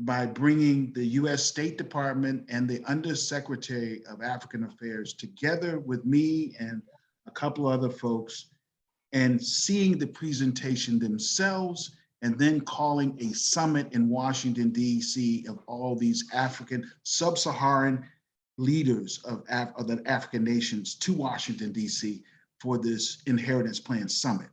by bringing the U.S. State Department and the Undersecretary of African Affairs together with me and a couple other folks and seeing the presentation themselves, and then calling a summit in Washington, D.C. of all these African sub-Saharan leaders of the African nations to Washington, D.C. for this Inheritance Plan Summit.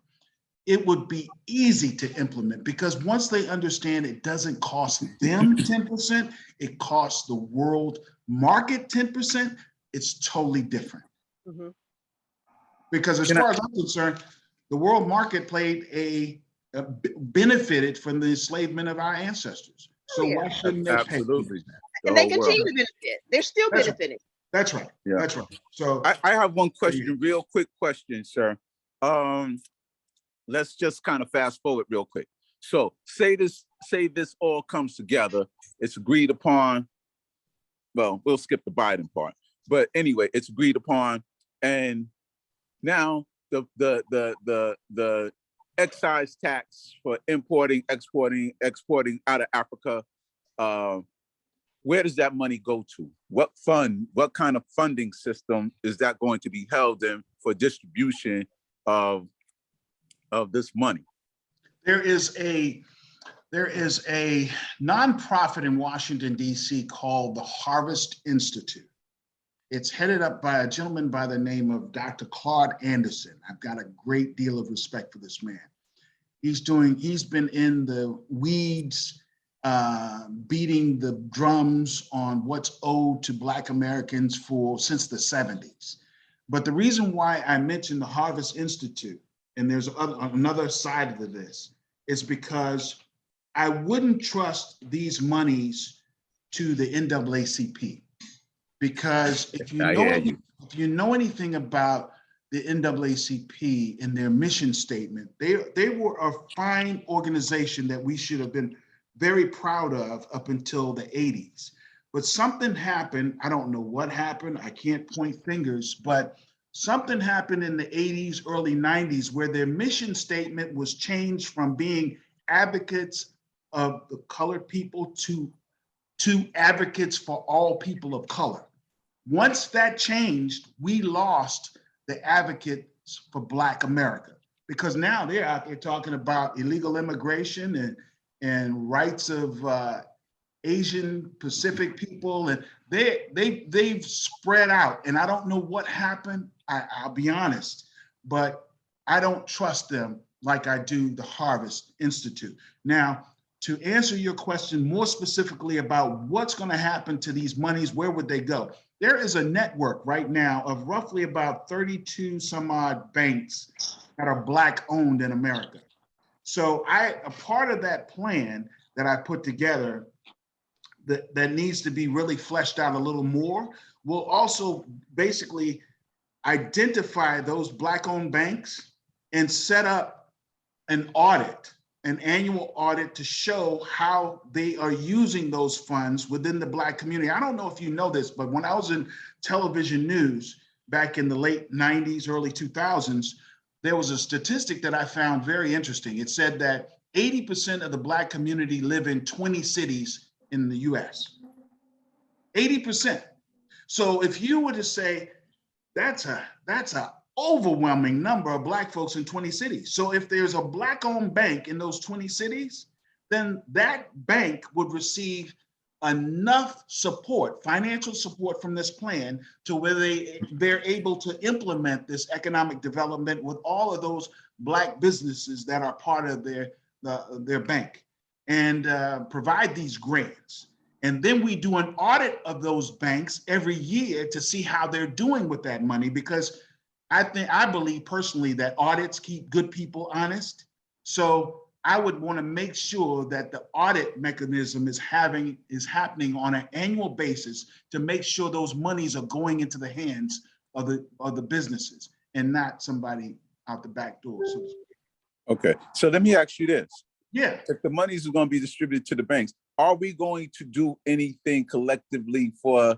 It would be easy to implement because once they understand it doesn't cost them 10%, it costs the world market 10%, it's totally different. Mhm. Because as far as I'm concerned, the world market benefited from the enslavement of our ancestors. So Oh, yeah. why shouldn't they pay? Absolutely. The And they whole world. continue to benefit. They're still That's- benefiting. That's right. Yeah. That's right. So I have one question, real quick question, sir. Let's just kind of fast forward real quick. So say this all comes together. It's agreed upon. Well, we'll skip the Biden part, but anyway, it's agreed upon. And now the excise tax for importing, exporting out of Africa, where does that money go to? What kind of funding system is that going to be held in for distribution of this money? there is a nonprofit in Washington, D.C. called the Harvest Institute. It's headed up by a gentleman by the name of Dr. Claude Anderson. I've got a great deal of respect for this man. He's been in the weeds, beating the drums on what's owed to Black Americans since the 70s. But the reason why I mentioned the Harvest Institute, and there's another side to this, is because I wouldn't trust these monies to the NAACP. Because if you know anything about the NAACP and their mission statement, they were a fine organization that we should have been very proud of up until the 80s. But something happened. I don't know what happened. I can't point fingers, but something happened in the 80s, early 90s, where their mission statement was changed from being advocates of the colored people to advocates for all people of color. Once that changed, we lost the advocates for Black America, because now they're out there talking about illegal immigration and rights of Asian Pacific people, and they've spread out. And I don't know what happened. I'll be honest, but I don't trust them like I do the Harvest Institute. Now, to answer your question more specifically about what's going to happen to these monies, where would they go? There is a network right now of roughly about 32 some odd banks that are Black owned in America. So a part of that plan that I put together that needs to be really fleshed out a little more will also basically identify those Black owned banks and set up an annual audit to show how they are using those funds within the Black community. I don't know if you know this, but when I was in television news back in the late 90s, early 2000s, there was a statistic that I found very interesting. It said that 80% of the Black community live in 20 cities in the US. 80%. So if you were to say that's a overwhelming number of Black folks in 20 cities. So if there's a Black-owned bank in those 20 cities, then that bank would receive enough support, financial support from this plan to where they're able to implement this economic development with all of those Black businesses that are part of their bank and provide these grants. And then we do an audit of those banks every year to see how they're doing with that money, because I believe personally that audits keep good people honest. So I would want to make sure that the audit mechanism is happening on an annual basis to make sure those monies are going into the hands of the businesses and not somebody out the back door. So to speak. Okay, so let me ask you this. Yeah. If the monies are going to be distributed to the banks, are we going to do anything collectively for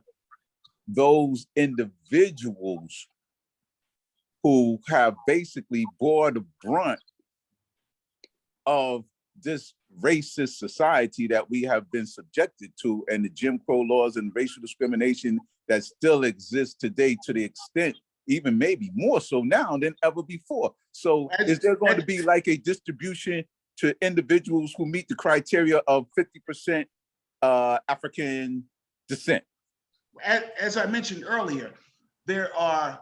those individuals who have basically bore the brunt of this racist society that we have been subjected to, and the Jim Crow laws and racial discrimination that still exists today, to the extent even maybe more so now than ever before. So is there going to be like a distribution to individuals who meet the criteria of 50% African descent? As I mentioned earlier, there are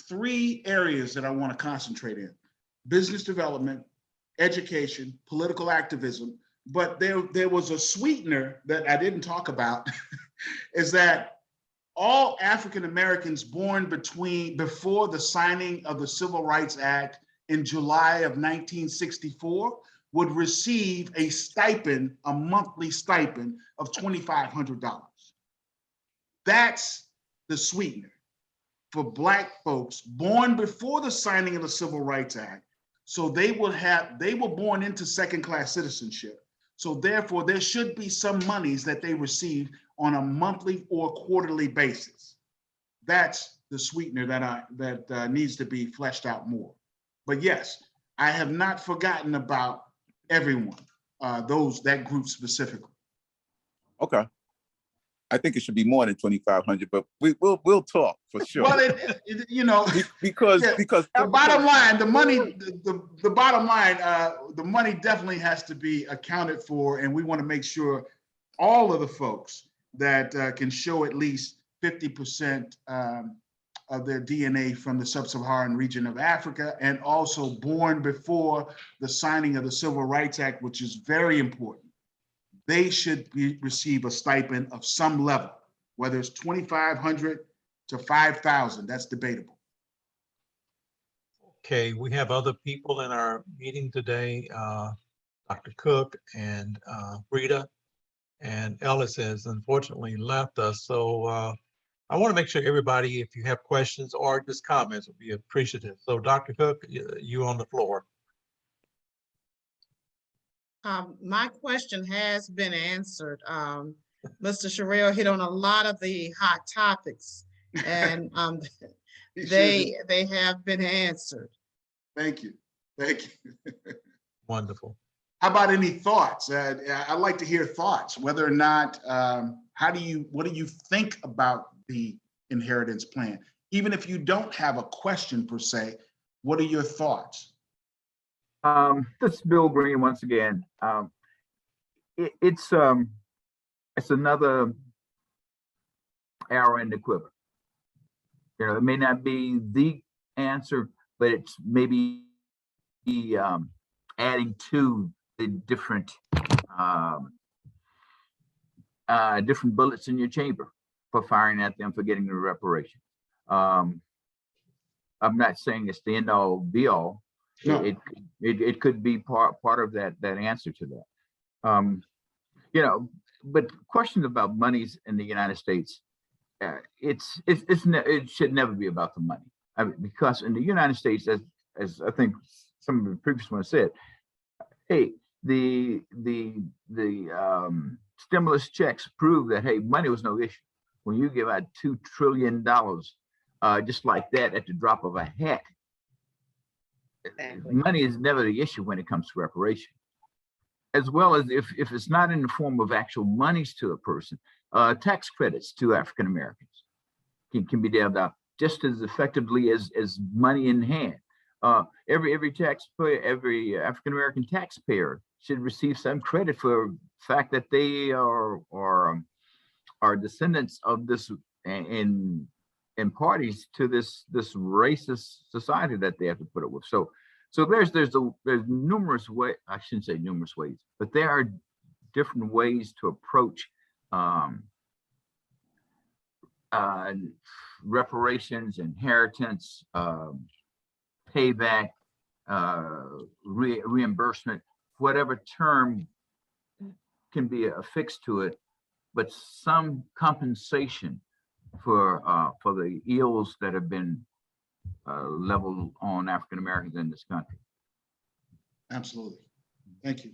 3 areas that I want to concentrate in: business development, education, political activism. But there was a sweetener that I didn't talk about, is that all African Americans born before the signing of the Civil Rights Act in July of 1964 would receive a stipend, a monthly stipend of $2,500. That's the sweetener for Black folks born before the signing of the Civil Rights Act. So they were born into second-class citizenship. So therefore, there should be some monies that they receive on a monthly or quarterly basis. That's the sweetener that needs to be fleshed out more. But yes, I have not forgotten about everyone, that group specifically. Okay. I think it should be more than 2,500, but we'll talk for sure. Well, because yeah, because the bottom line, the money, the bottom line, the money definitely has to be accounted for, and we want to make sure all of the folks that can show at least 50% of their DNA from the sub-Saharan region of Africa, and also born before the signing of the Civil Rights Act, which is very important. They should receive a stipend of some level, whether it's 2,500 to 5,000. That's debatable. Okay, we have other people in our meeting today. Dr. Cook and Rita, and Ellis has unfortunately left us. So I want to make sure everybody, if you have questions or just comments, would be appreciative. So Dr. Cook, you on the floor. My question has been answered. Mr. Sherrill hit on a lot of the hot topics, and they have been answered. Thank you. Thank you. Wonderful. How about any thoughts? I'd like to hear thoughts, whether or not, what do you think about the inheritance plan? Even if you don't have a question per se, what are your thoughts? This is Bill Green once again. It's another arrow in the quiver. You know, it may not be the answer, but it's maybe adding to the different different bullets in your chamber for firing at them for getting the reparation. I'm not saying it's the end all be all. No. It could be part of that answer to that. You know, but questions about monies in the United States, it should never be about the money. I mean, because in the United States, as I think some of the previous ones said, hey, the stimulus checks prove that, hey, money was no issue. When you give out $2 trillion just like that at the drop of a hat, exactly. Money is never the issue when it comes to reparation. As well as if it's not in the form of actual monies to a person, tax credits to African Americans can be dealt out just as effectively as money in hand. Every taxpayer, every African American taxpayer should receive some credit for the fact that they are descendants of this and parties to this racist society that they have to put up with. So there's numerous ways, I shouldn't say numerous ways, but there are different ways to approach reparations, inheritance, payback, reimbursement, whatever term can be affixed to it, but some compensation for the ills that have been leveled on African Americans in this country. Absolutely. Thank you.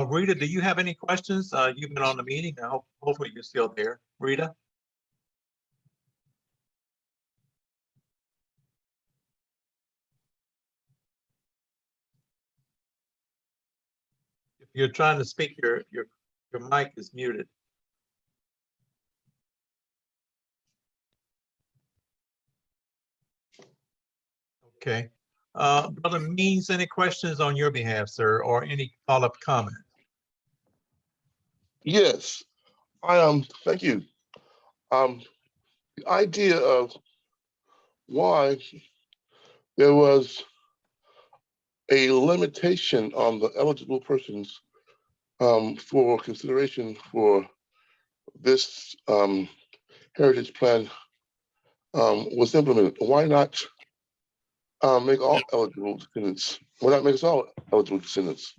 Rita, do you have any questions? You've been on the meeting. Hopefully you're still there. Rita? If you're trying to speak, your mic is muted. Okay. Brother Means, any questions on your behalf, sir, or any follow-up comment? Yes, thank you. The idea of why there was a limitation on the eligible persons for consideration for this heritage plan was implemented. Why not make all eligible descendants? Why not make us all eligible descendants?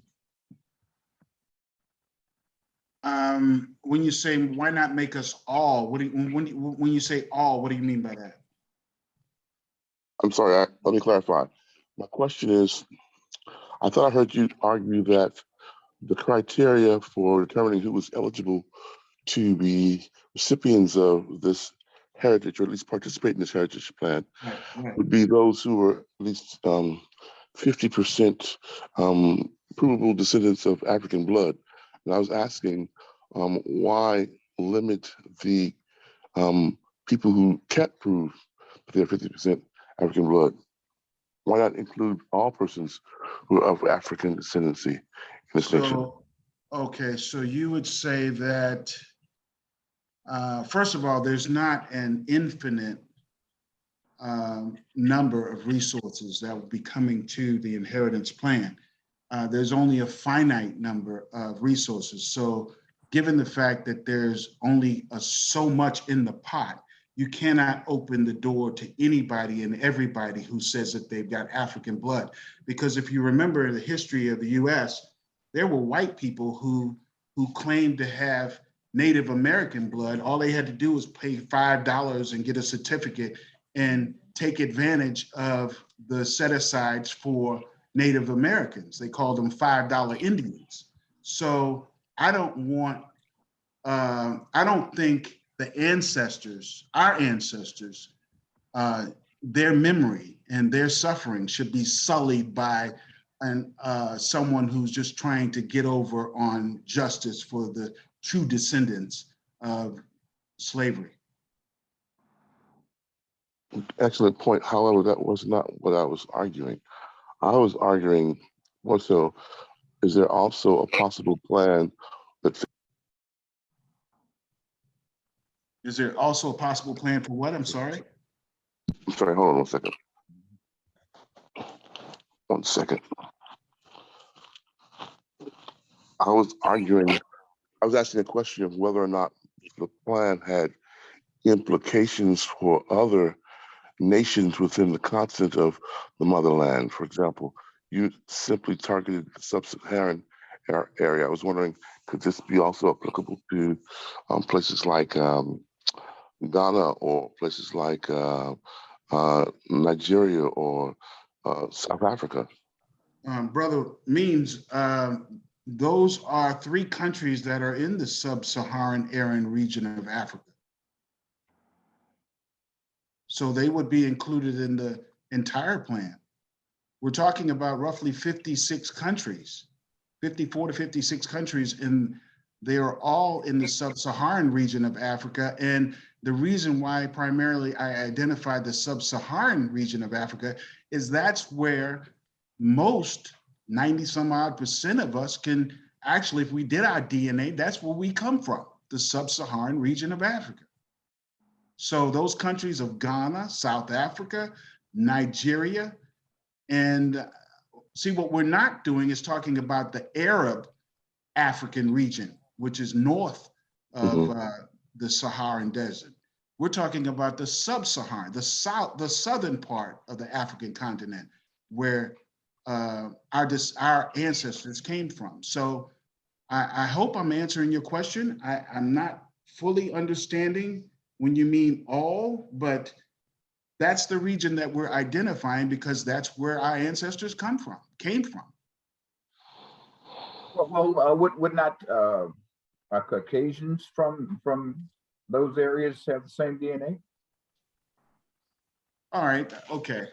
When you say why not make us all, when you say all, what do you mean by that? I'm sorry, let me clarify. My question is, I thought I heard you argue that the criteria for determining who was eligible to be recipients of this heritage, or at least participate in this heritage plan, Right. would be those who were at least 50% provable descendants of African blood. And I was asking why limit the people who can't prove that they're 50% African blood? Why not include all persons who are of African descendancy in this nation? Okay, so you would say that, first of all, there's not an infinite number of resources that would be coming to the inheritance plan. There's only a finite number of resources. So given the fact that there's only so much in the pot, you cannot open the door to anybody and everybody who says that they've got African blood. Because if you remember the history of the US, there were white people who claimed to have Native American blood. All they had to do was pay $5 and get a certificate and take advantage of the set-asides for Native Americans. They called them $5 Indians. So I don't think the ancestors, our ancestors, their memory and their suffering should be sullied by someone who's just trying to get over on justice for the true descendants of slavery. Excellent point. However, that was not what I was arguing. I was arguing more so, is there also a possible plan that... Is there also a possible plan for what? I'm sorry. I'm sorry, hold on 1 second. 1 second. I was asking a question of whether or not the plan had implications for other nations within the continent of the motherland. For example, you simply targeted the sub-Saharan area. I was wondering, could this be also applicable to places like Ghana, or places like Nigeria or South Africa? Brother Means, those are 3 countries that are in the sub-Saharan Aryan region of Africa. So they would be included in the entire plan. We're talking about roughly 56 countries, 54 to 56 countries, and they are all in the sub-Saharan region of Africa. And the reason why primarily I identified the sub-Saharan region of Africa is that's where most 90-some-odd% of us can actually, if we did our DNA, that's where we come from, the sub-Saharan region of Africa. So those countries of Ghana, South Africa, Nigeria, and see, what we're not doing is talking about the Arab African region, which is north of the Saharan desert. We're talking about the sub-Saharan, the southern part of the African continent, where our ancestors came from. So I hope I'm answering your question. I'm not fully understanding when you mean all, but that's the region that we're identifying because that's where our ancestors came from. Well, would not Caucasians from those areas have the same DNA? All right, okay.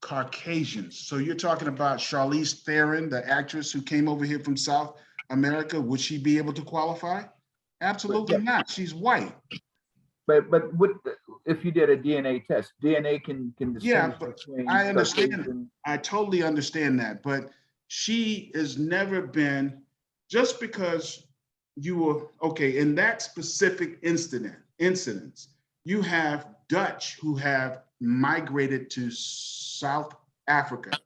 Caucasians. So you're talking about Charlize Theron, the actress who came over here from South America. Would she be able to qualify? Absolutely not. She's white. But if you did a DNA test, DNA can Yeah, distinguish but between I understand. Caucasian. I totally understand that. But she has never been, just because you were, okay, in that specific incidents, you have Dutch who have migrated to South Africa.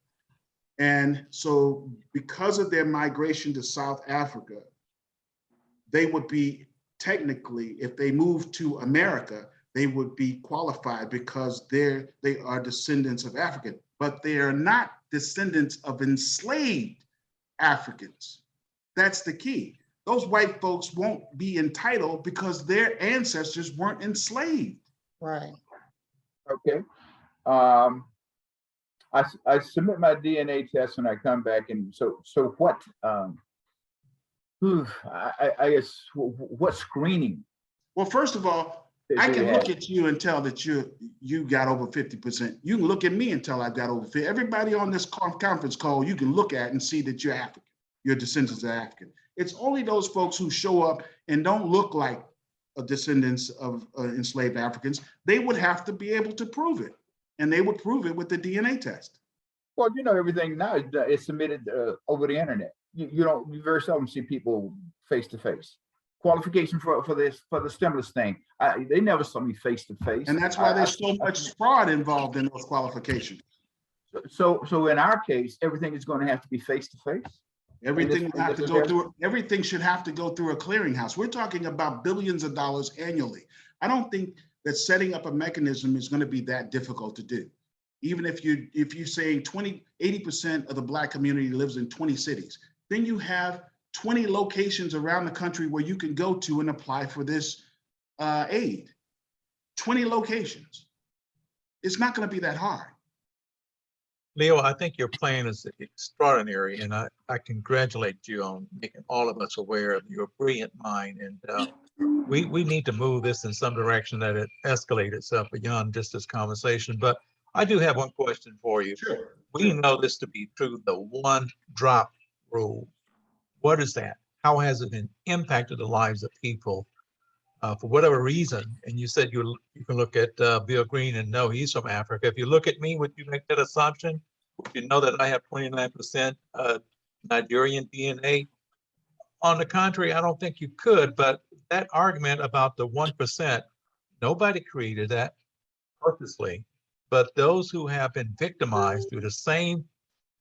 And so because of their migration to South Africa, they would be technically, if they moved to America, they would be qualified because they are descendants of African, but they are not descendants of enslaved Africans. That's the key. Those white folks won't be entitled because their ancestors weren't enslaved. Right. Okay. I submit my DNA test and I come back, and so what? I guess what screening? Well, first of all, I can look at you and tell that you got over 50%. You can look at me and tell I've got over 50%. Everybody on this conference call, you can look at and see that you're African. Your descendants are African. It's only those folks who show up and don't look like descendants of enslaved Africans. They would have to be able to prove it, and they would prove it with the DNA test. Well, you know, everything now is submitted over the internet. You very seldom see people face to face. Qualification for the stimulus thing, they never saw me face to face. And that's why there's so much fraud involved in those qualifications. So in our case, everything is going to have to be face to face. Everything will have to go through. Everything should have to go through a clearinghouse. We're talking about billions of dollars annually. I don't think that setting up a mechanism is going to be that difficult to do. Even if you say 80% of the Black community lives in 20 cities, then you have 20 locations around the country where you can go to and apply for this aid. 20 locations. It's not going to be that hard. Leo, I think your plan is extraordinary, and I congratulate you on making all of us aware of your brilliant mind. And we need to move this in some direction that it escalate itself beyond just this conversation. But I do have one question for you. Sure. We know this to be true, the one drop rule. What is that? How has it impacted the lives of people for whatever reason? And you said you can look at Bill Green and know he's from Africa. If you look at me, would you make that assumption? Would you know that I have 29% Nigerian DNA? On the contrary, I don't think you could, but that argument about the 1%, nobody created that purposely, but those who have been victimized through the same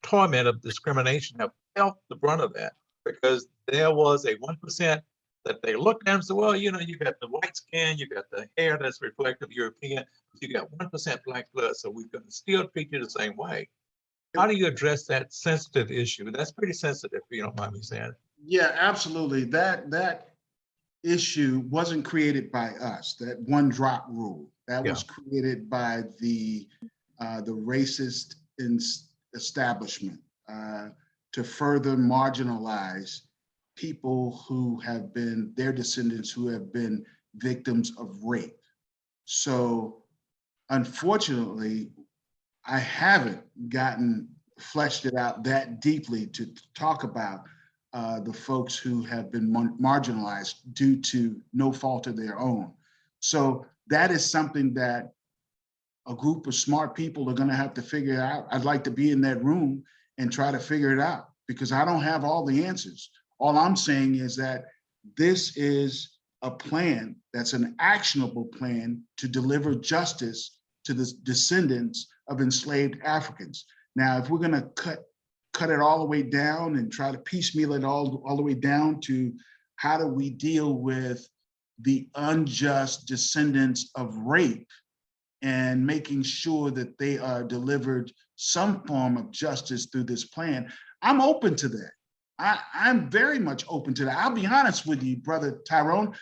torment of discrimination have felt the brunt of that, because there was a 1% that they looked at and said, well, you know, you got the white skin, you got the hair that's reflective European, but you got 1% Black blood, so we're going to still treat you the same way. How do you address that sensitive issue? That's pretty sensitive, if you don't mind me saying. Yeah, absolutely. That issue wasn't created by us, that one drop rule. That was created by the racist establishment to further marginalize people who have been, their descendants who have been victims of rape. So unfortunately, I haven't fleshed it out that deeply to talk about the folks who have been marginalized due to no fault of their own. So that is something that a group of smart people are going to have to figure out. I'd like to be in that room and try to figure it out, because I don't have all the answers. All I'm saying is that this is a plan that's an actionable plan to deliver justice to the descendants of enslaved Africans. Now, if we're going to cut it all the way down and try to piecemeal it all the way down to how do we deal with the unjust descendants of rape and making sure that they are delivered some form of justice through this plan, I'm open to that. I'm very much open to that. I'll be honest with you, Brother Tyrone.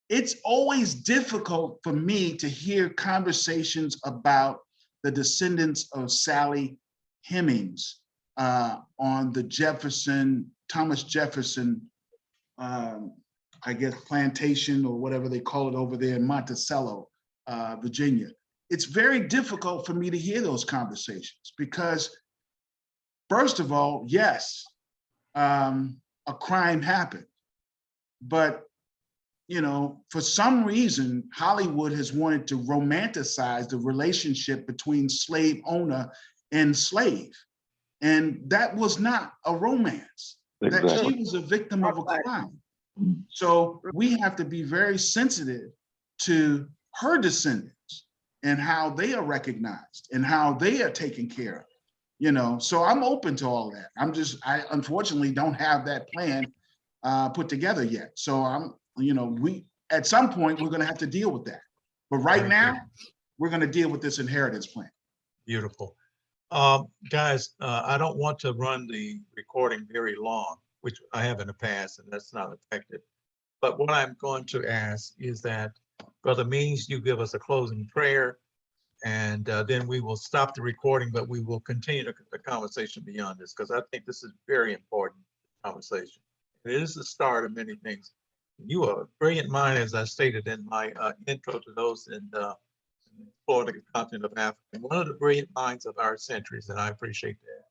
It's always difficult for me to hear conversations about the descendants of Sally Hemings on the Thomas Jefferson, I guess, plantation or whatever they call it over there in Monticello, Virginia. it's very difficult for me to hear those conversations because, first of all, yes, a crime happened, but for some reason, Hollywood has wanted to romanticize the relationship between slave owner and slave. And that was not a romance, that she was a victim of a crime. So we have to be very sensitive to her descendants and how they are recognized and how they are taken care of. So I'm open to all that. I unfortunately don't have that plan put together yet. So we at some point we're going to have to deal with that. But right now, we're going to deal with this inheritance plan. Beautiful. Guys, I don't want to run the recording very long, which I have in the past, and that's not effective. But what I'm going to ask is that Brother Means, you give us a closing prayer, and then we will stop the recording, but we will continue the conversation beyond this, because I think this is very important conversation. It is the start of many things. You are a brilliant mind, as I stated in my intro to those in Florida continent of Africa, and one of the brilliant minds of our centuries, and I appreciate that.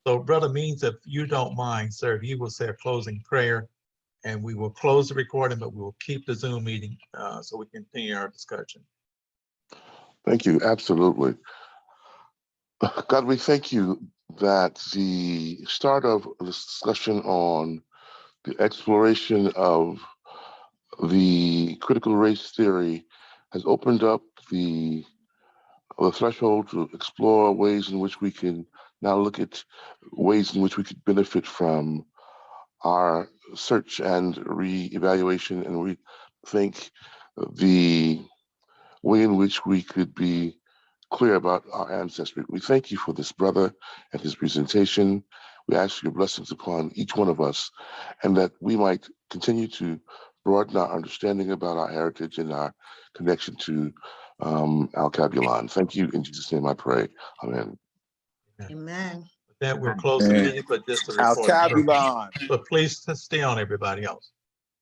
So Brother Means, if you don't mind, sir, if you will say a closing prayer, and we will close the recording, but we will keep the Zoom meeting so we can continue our discussion. Thank you. Absolutely. God, we thank you that the start of this discussion on the exploration of the critical race theory has opened up the threshold to explore ways in which we can now look at ways in which we could benefit from our search and re-evaluation and rethink the way in which we could be clear about our ancestry. We thank you for this brother and his presentation. We ask your blessings upon each one of us, and that we might continue to broaden our understanding about our heritage and our connection to Al-Kabulon. Thank you. In Jesus' name I pray. Amen. Amen. With that, we'll close the meeting, but just the recording. Al-Kabulon. But please stay on, everybody else.